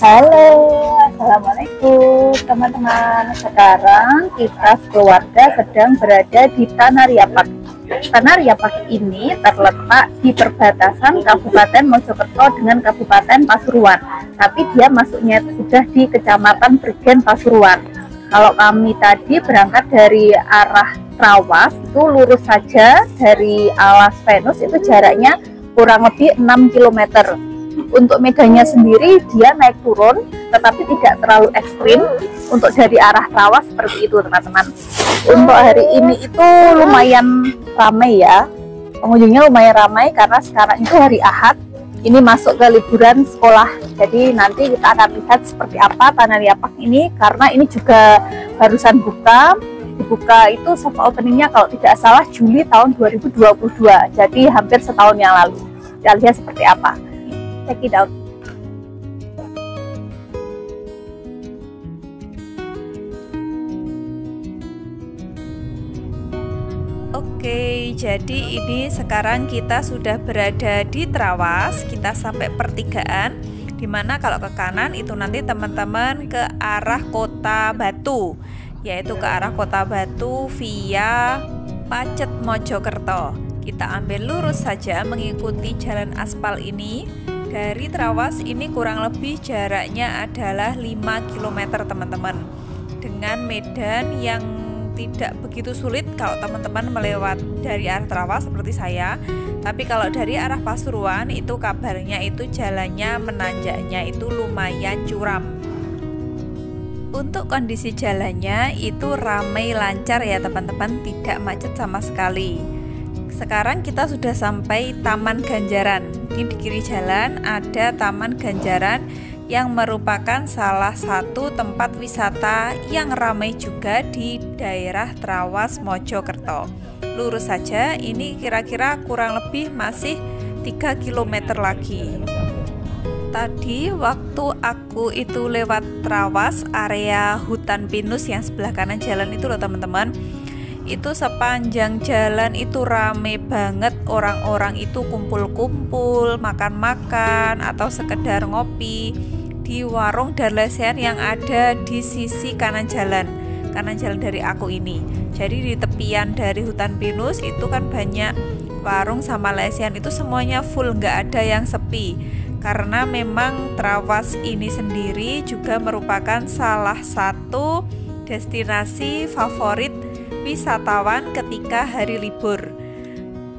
Halo, assalamualaikum teman-teman. Sekarang kita keluarga sedang berada di Tanah Riapak. Tanah Riapak ini terletak di perbatasan Kabupaten Mojokerto dengan Kabupaten Pasuruan. Tapi dia masuknya sudah di Kecamatan Prigen Pasuruan. Kalau kami tadi berangkat dari arah Trawas, itu lurus saja dari Alas Venus, itu jaraknya kurang lebih 6 km. Untuk medannya sendiri dia naik turun tetapi tidak terlalu ekstrim. Untuk dari arah Trawas seperti itu teman-teman. Untuk hari ini itu lumayan ramai ya, pengunjungnya lumayan ramai karena sekarang itu hari Ahad, ini masuk ke liburan sekolah. Jadi nanti kita akan lihat seperti apa Tanah Riapak ini, karena ini juga barusan dibuka itu soft openingnya kalau tidak salah Juli tahun 2022, jadi hampir setahun yang lalu. Kita lihat seperti apa, check it out. Oke, jadi ini sekarang kita sudah berada di Trawas. Kita sampai pertigaan, dimana kalau ke kanan itu nanti teman-teman ke arah Kota Batu, yaitu ke arah Kota Batu via Pacet Mojokerto. Kita ambil lurus saja mengikuti jalan aspal ini. Dari Trawas ini kurang lebih jaraknya adalah 5 km teman-teman, dengan medan yang tidak begitu sulit kalau teman-teman melewat dari arah Trawas seperti saya. Tapi kalau dari arah Pasuruan itu kabarnya itu jalannya menanjaknya itu lumayan curam. Untuk kondisi jalannya itu ramai lancar ya teman-teman, tidak macet sama sekali. Sekarang kita sudah sampai Taman Ganjaran. Ini di kiri jalan ada Taman Ganjaran yang merupakan salah satu tempat wisata yang ramai juga di daerah Trawas Mojokerto. Lurus saja, ini kira-kira kurang lebih masih 3 km lagi. Tadi waktu aku itu lewat Trawas, area hutan pinus yang sebelah kanan jalan itu loh teman-teman, itu sepanjang jalan itu rame banget, orang-orang itu kumpul-kumpul, makan-makan atau sekedar ngopi di warung dan lesehan yang ada di sisi kanan jalan dari aku ini. Jadi di tepian dari hutan pinus itu kan banyak warung sama lesehan, itu semuanya full, nggak ada yang sepi. Karena memang Trawas ini sendiri juga merupakan salah satu destinasi favorit wisatawan ketika hari libur.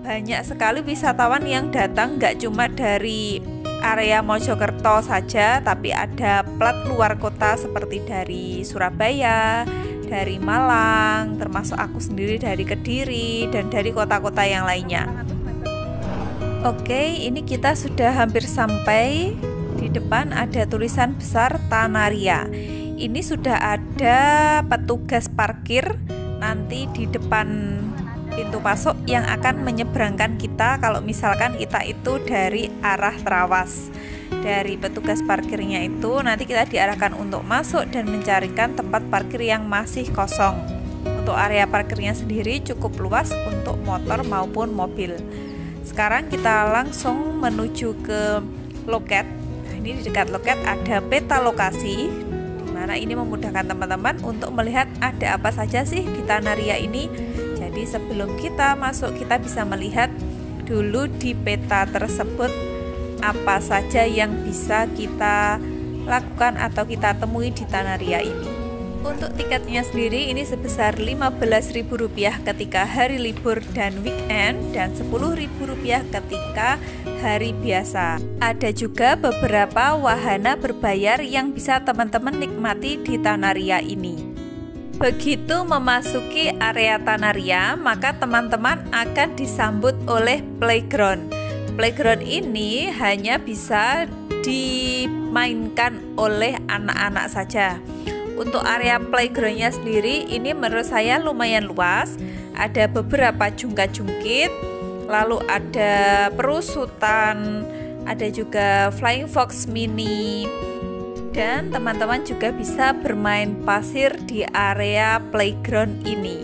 Banyak sekali wisatawan yang datang, nggak cuma dari area Mojokerto saja, tapi ada plat luar kota seperti dari Surabaya, dari Malang, termasuk aku sendiri dari Kediri, dan dari kota-kota yang lainnya. Oke, ini kita sudah hampir sampai. Di depan ada tulisan besar Tanaria. Ini sudah ada petugas parkir nanti di depan pintu masuk yang akan menyeberangkan kita kalau misalkan kita itu dari arah Trawas. Dari petugas parkirnya itu nanti kita diarahkan untuk masuk dan mencarikan tempat parkir yang masih kosong. Untuk area parkirnya sendiri cukup luas untuk motor maupun mobil. Sekarang kita langsung menuju ke loket. Nah, ini di dekat loket ada peta lokasi, dimana ini memudahkan teman-teman untuk melihat ada apa saja sih di Tanah Ria ini. Jadi sebelum kita masuk kita bisa melihat dulu di peta tersebut apa saja yang bisa kita lakukan atau kita temui di Tanah Ria ini. Untuk tiketnya sendiri ini sebesar Rp15.000 ketika hari libur dan weekend, dan Rp10.000 ketika hari biasa. Ada juga beberapa wahana berbayar yang bisa teman-teman nikmati di Tanah Ria ini. Begitu memasuki area Tanah Ria, maka teman-teman akan disambut oleh playground. Playground ini hanya bisa dimainkan oleh anak-anak saja. Untuk area playgroundnya sendiri ini menurut saya lumayan luas. Ada beberapa jungkat-jungkit, lalu ada perusutan, ada juga flying fox mini, dan teman-teman juga bisa bermain pasir di area playground ini.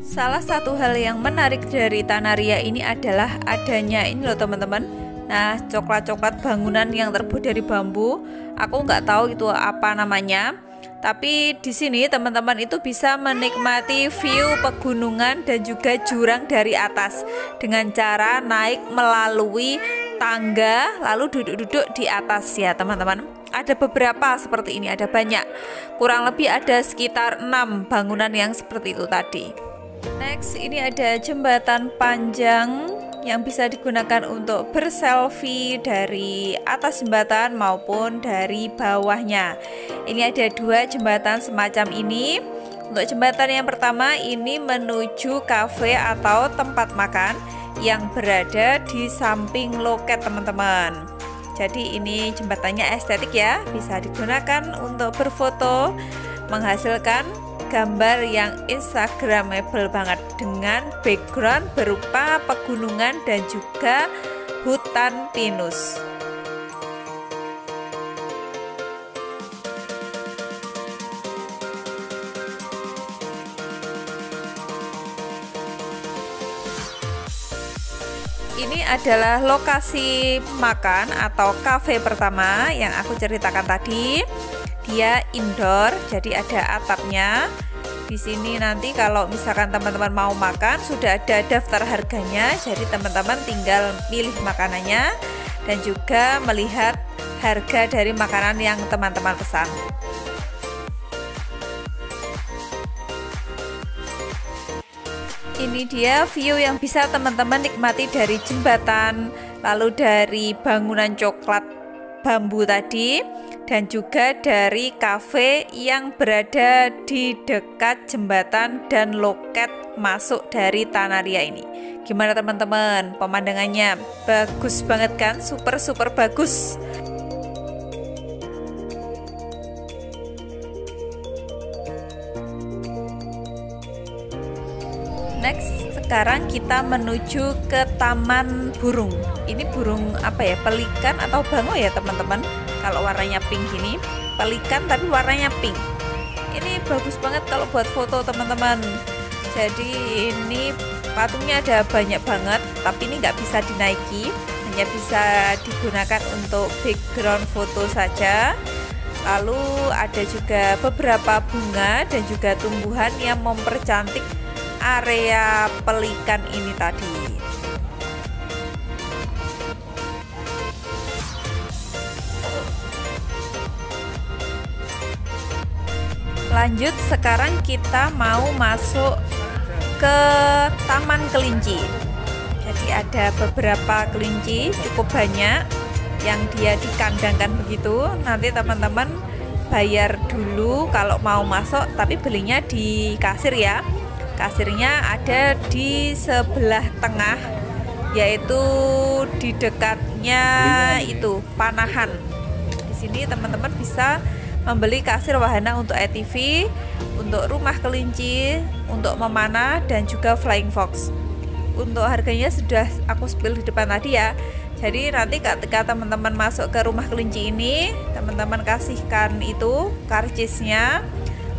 Salah satu hal yang menarik dari Tanaria ini adalah adanya ini loh teman-teman. Nah, coklat-coklat bangunan yang terbuat dari bambu. Aku nggak tahu itu apa namanya. Tapi di sini teman-teman itu bisa menikmati view pegunungan dan juga jurang dari atas dengan cara naik melalui tangga lalu duduk-duduk di atas ya teman-teman. Ada beberapa seperti ini, ada banyak. Kurang lebih ada sekitar 6 bangunan yang seperti itu tadi. Next, ini ada jembatan panjang yang bisa digunakan untuk berselfie dari atas jembatan maupun dari bawahnya. Ini ada 2 jembatan semacam ini. Untuk jembatan yang pertama ini menuju kafe atau tempat makan yang berada di samping loket teman-teman. Jadi ini jembatannya estetik ya, bisa digunakan untuk berfoto, menghasilkan gambar yang instagramable banget dengan background berupa pegunungan dan juga hutan pinus. Ini adalah lokasi makan atau kafe pertama yang aku ceritakan tadi. Dia indoor, jadi ada atapnya. Di sini nanti kalau misalkan teman-teman mau makan sudah ada daftar harganya, jadi teman-teman tinggal pilih makanannya dan juga melihat harga dari makanan yang teman-teman pesan. Ini dia view yang bisa teman-teman nikmati dari jembatan, lalu dari bangunan coklat bambu tadi, dan juga dari kafe yang berada di dekat jembatan dan loket masuk dari Tanaria ini. Gimana teman-teman pemandangannya? Bagus banget kan? Super bagus. Next, sekarang kita menuju ke taman burung. Ini burung apa ya? Pelikan atau bango ya teman-teman? Kalau warnanya pink gini, pelikan tapi warnanya pink. Ini bagus banget kalau buat foto teman-teman. Jadi ini patungnya ada banyak banget, tapi ini nggak bisa dinaiki, hanya bisa digunakan untuk background foto saja. Lalu ada juga beberapa bunga dan juga tumbuhan yang mempercantik area pelikan ini tadi. Lanjut, sekarang kita mau masuk ke taman kelinci. Jadi ada beberapa kelinci cukup banyak yang dia dikandangkan begitu. Nanti teman-teman bayar dulu kalau mau masuk, tapi belinya di kasir ya. Kasirnya ada di sebelah tengah, yaitu di dekatnya itu panahan. Di sini teman-teman bisa membeli kasir wahana untuk ATV, untuk rumah kelinci, untuk memanah, dan juga flying fox. Untuk harganya sudah aku spill di depan tadi ya. Jadi nanti ketika teman-teman masuk ke rumah kelinci ini, teman-teman kasihkan itu karcisnya,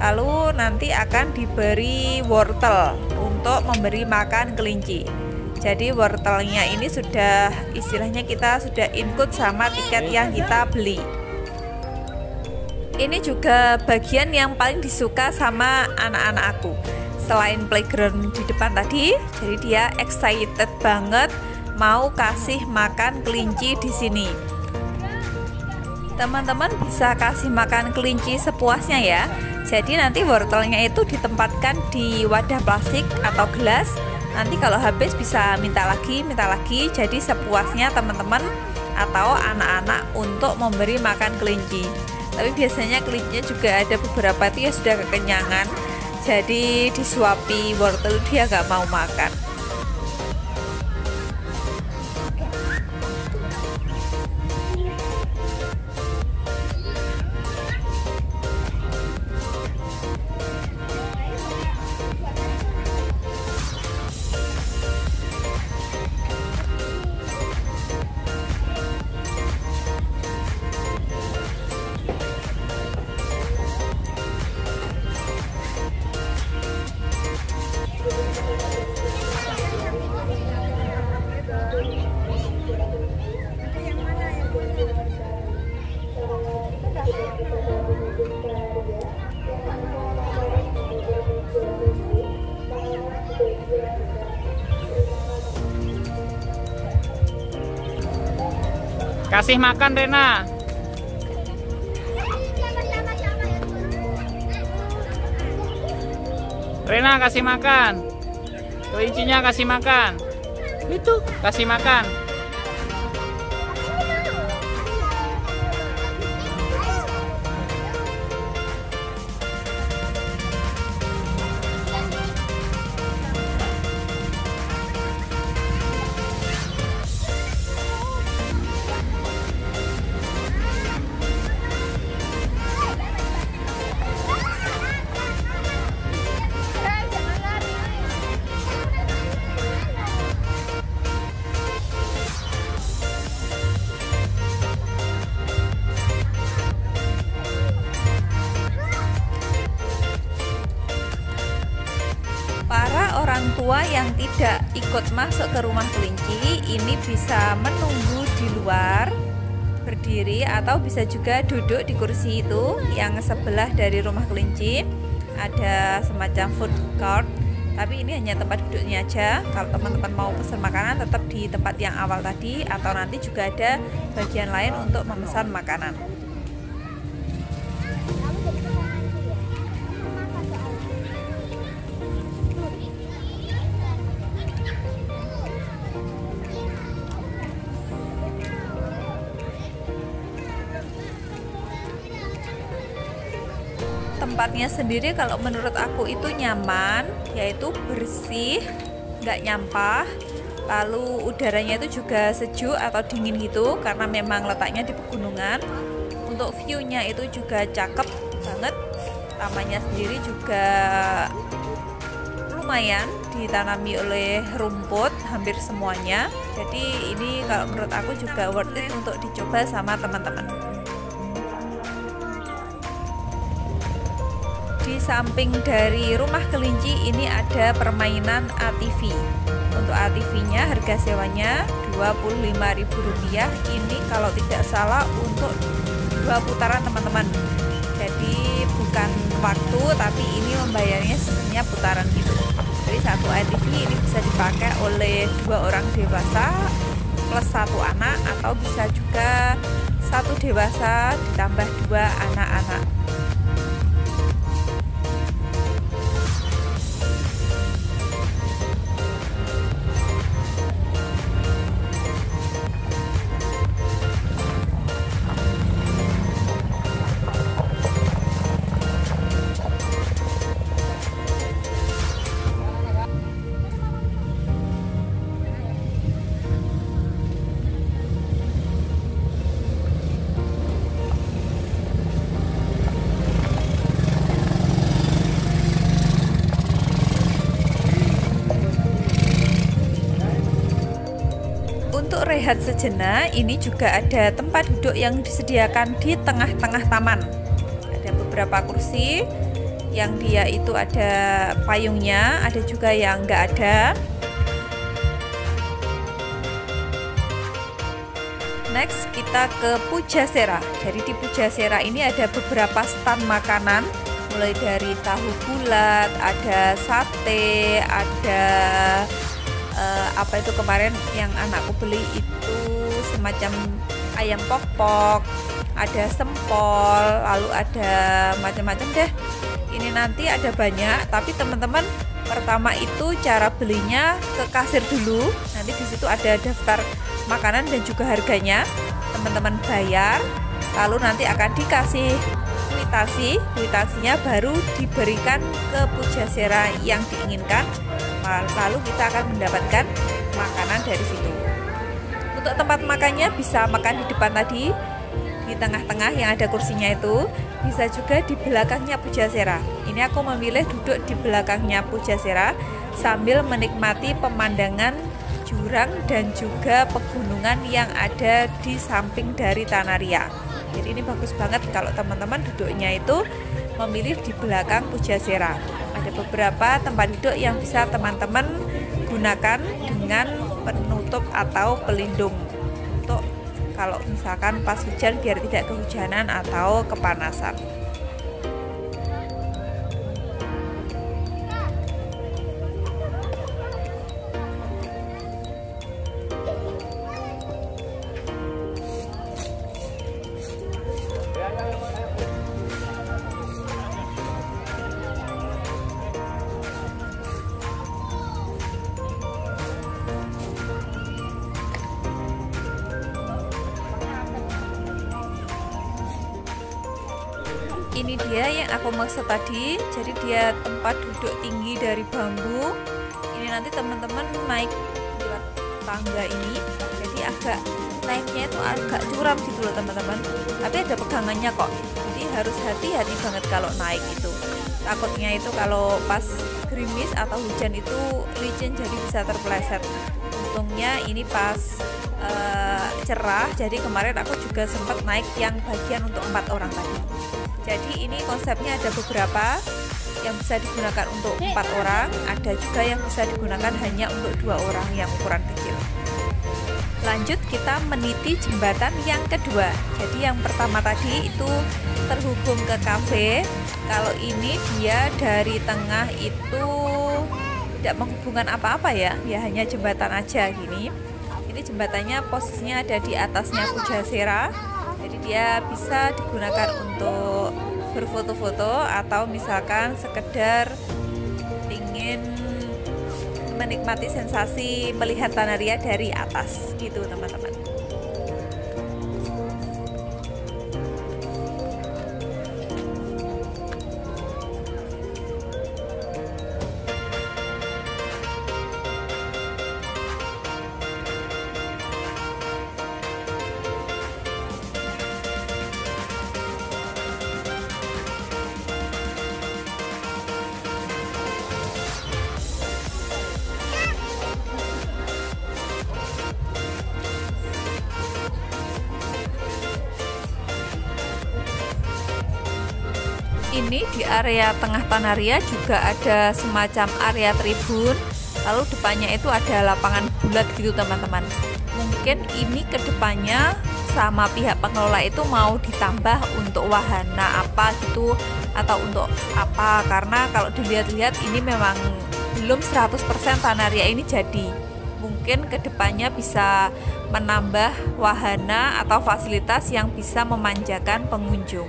lalu nanti akan diberi wortel untuk memberi makan kelinci. Jadi wortelnya ini sudah istilahnya kita sudah include sama tiket yang kita beli. Ini juga bagian yang paling disuka sama anak-anak aku. Selain playground di depan tadi, jadi dia excited banget mau kasih makan kelinci di sini. Teman-teman bisa kasih makan kelinci sepuasnya ya. Jadi nanti wortelnya itu ditempatkan di wadah plastik atau gelas. Nanti kalau habis bisa minta lagi. Jadi sepuasnya teman-teman atau anak-anak untuk memberi makan kelinci. Tapi biasanya kelincinya juga ada beberapa itu ya sudah kekenyangan, jadi disuapi wortel dia nggak mau makan. Kasih makan Rena. Rena kasih makan. Kelincinya kasih makan. Itu kasih makan. Para orang tua yang tidak ikut masuk ke rumah kelinci ini bisa menunggu di luar berdiri atau bisa juga duduk di kursi itu yang sebelah dari rumah kelinci. Ada semacam food court, tapi ini hanya tempat duduknya aja. Kalau teman-teman mau pesan makanan tetap di tempat yang awal tadi, atau nanti juga ada bagian lain untuk memesan makanan. Tempatnya sendiri kalau menurut aku itu nyaman, yaitu bersih, nggak nyampah, lalu udaranya itu juga sejuk atau dingin gitu karena memang letaknya di pegunungan. Untuk view-nya itu juga cakep banget. Tamannya sendiri juga lumayan ditanami oleh rumput hampir semuanya. Jadi ini kalau menurut aku juga worth it untuk dicoba sama teman-teman. Di samping dari rumah kelinci ini ada permainan ATV. Untuk ATV-nya harga sewanya Rp25.000. Ini kalau tidak salah untuk 2 putaran teman-teman. Jadi bukan waktu, tapi ini membayarnya sistemnya putaran gitu. Jadi satu ATV ini bisa dipakai oleh 2 orang dewasa plus 1 anak, atau bisa juga 1 dewasa ditambah 2 anak-anak. Untuk rehat sejenak, ini juga ada tempat duduk yang disediakan di tengah-tengah taman. Ada beberapa kursi yang dia itu ada payungnya, ada juga yang enggak ada. Next kita ke Pujasera. Jadi di Pujasera ini ada beberapa stand makanan, mulai dari tahu bulat, ada sate, ada apa itu kemarin yang anakku beli itu semacam ayam pok-pok, ada sempol, lalu ada macam-macam deh. Ini nanti ada banyak, tapi teman-teman pertama itu cara belinya ke kasir dulu. Nanti di situ ada daftar makanan dan juga harganya. Teman-teman bayar, lalu nanti akan dikasih kuitasi. Kuitasinya baru diberikan ke Pujasera yang diinginkan. Lalu kita akan mendapatkan makanan dari situ. Untuk tempat makannya bisa makan di depan tadi, di tengah-tengah yang ada kursinya itu, bisa juga di belakangnya Pujasera. Ini aku memilih duduk di belakangnya Pujasera sambil menikmati pemandangan jurang dan juga pegunungan yang ada di samping dari Tanaria. Jadi ini bagus banget kalau teman-teman duduknya itu memilih di belakang Pujasera. Ada beberapa tempat duduk yang bisa teman-teman gunakan dengan penutup atau pelindung untuk kalau misalkan pas hujan biar tidak kehujanan atau kepanasan. Ini dia yang aku maksud tadi. Jadi dia tempat duduk tinggi dari bambu. Ini nanti teman-teman naik lewat tangga ini. Jadi agak naiknya itu agak curam gitu loh teman-teman. Tapi ada pegangannya kok. Jadi harus hati-hati banget kalau naik itu. Takutnya itu kalau pas gerimis atau hujan itu licin, jadi bisa terpeleset. Untungnya ini pas cerah. Jadi kemarin aku juga sempat naik yang bagian untuk 4 orang tadi. Jadi ini konsepnya ada beberapa yang bisa digunakan untuk 4 orang, ada juga yang bisa digunakan hanya untuk 2 orang yang ukuran kecil. Lanjut kita meniti jembatan yang kedua. Jadi yang pertama tadi itu terhubung ke kafe. Kalau ini dia dari tengah itu tidak menghubungkan apa-apa ya hanya jembatan aja gini. Ini jembatannya posisinya ada di atasnya Pujasera. Jadi dia bisa digunakan untuk berfoto-foto atau misalkan sekedar ingin menikmati sensasi melihat Tanaria dari atas gitu teman-teman. Ini di area tengah Tanaria juga ada semacam area tribun, lalu depannya itu ada lapangan bulat gitu teman-teman. Mungkin ini kedepannya sama pihak pengelola itu mau ditambah untuk wahana apa gitu atau untuk apa, karena kalau dilihat-lihat ini memang belum 100% Tanaria ini jadi. Mungkin kedepannya bisa menambah wahana atau fasilitas yang bisa memanjakan pengunjung.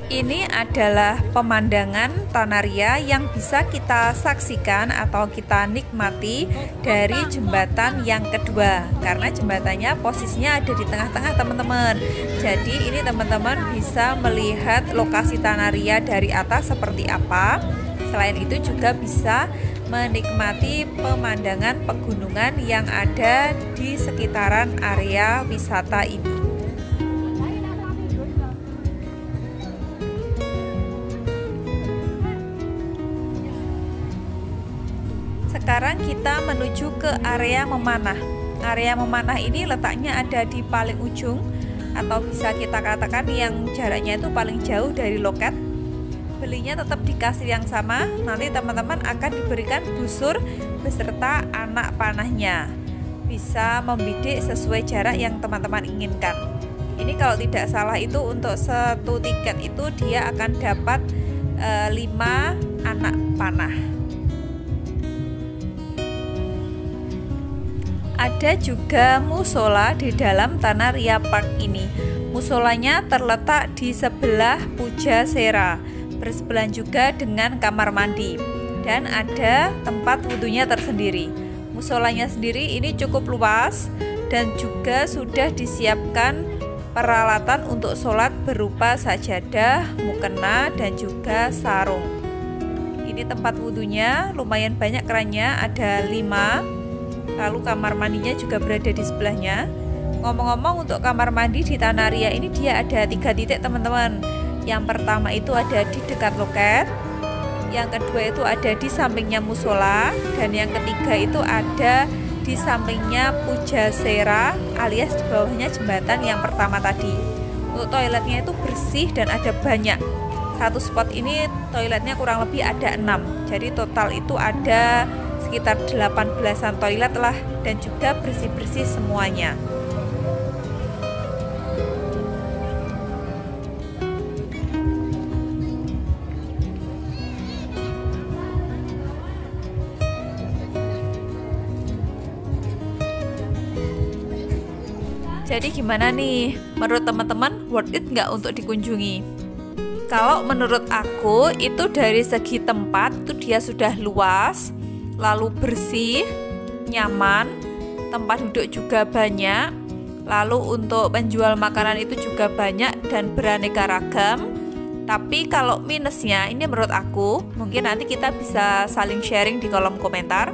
Ini adalah pemandangan Tanaria yang bisa kita saksikan atau kita nikmati dari jembatan yang kedua, karena jembatannya posisinya ada di tengah-tengah teman-teman. Jadi ini teman-teman bisa melihat lokasi Tanaria dari atas seperti apa. Selain itu juga bisa menikmati pemandangan pegunungan yang ada di sekitaran area wisata ini. Sekarang kita menuju ke area memanah. Area memanah ini letaknya ada di paling ujung, atau bisa kita katakan yang jaraknya itu paling jauh dari loket. Belinya tetap di kasir yang sama. Nanti teman-teman akan diberikan busur beserta anak panahnya. Bisa membidik sesuai jarak yang teman-teman inginkan. Ini kalau tidak salah itu untuk satu tiket itu dia akan dapat 5 anak panah. Ada juga musola di dalam Tanaria Park ini. Musolanya terletak di sebelah Pujasera, bersebelahan juga dengan kamar mandi, dan ada tempat wudhunya tersendiri. Musolanya sendiri ini cukup luas dan juga sudah disiapkan peralatan untuk sholat berupa sajadah, mukena, dan juga sarung. Ini tempat wudhunya lumayan banyak kerannya, ada 5. Lalu kamar mandinya juga berada di sebelahnya. Ngomong-ngomong, untuk kamar mandi di Tanaria ini dia ada 3 titik teman-teman. Yang pertama itu ada di dekat loket, yang kedua itu ada di sampingnya musola, dan yang ketiga itu ada di sampingnya Pujasera alias di bawahnya jembatan yang pertama tadi. Untuk toiletnya itu bersih dan ada banyak. Satu spot ini toiletnya kurang lebih ada 6. Jadi total itu ada sekitar 18-an toilet lah, dan juga bersih-bersih semuanya. Jadi gimana nih, menurut teman-teman worth it nggak untuk dikunjungi? Kalau menurut aku itu dari segi tempat itu dia sudah luas, lalu bersih, nyaman, tempat duduk juga banyak, Lalu untuk penjual makanan itu juga banyak dan beraneka ragam. Tapi kalau minusnya ini menurut aku, mungkin nanti kita bisa saling sharing di kolom komentar.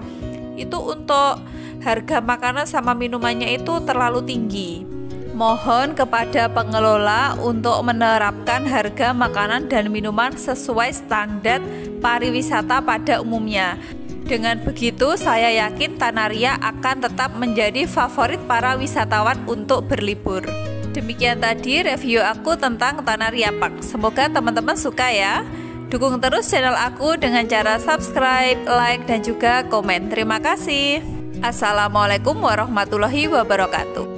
Itu untuk harga makanan sama minumannya itu terlalu tinggi. Mohon kepada pengelola untuk menerapkan harga makanan dan minuman sesuai standar pariwisata pada umumnya. Dengan begitu, saya yakin Tanaria akan tetap menjadi favorit para wisatawan untuk berlibur. Demikian tadi review aku tentang Tanaria Park. Semoga teman-teman suka ya. Dukung terus channel aku dengan cara subscribe, like, dan juga komen. Terima kasih. Assalamualaikum warahmatullahi wabarakatuh.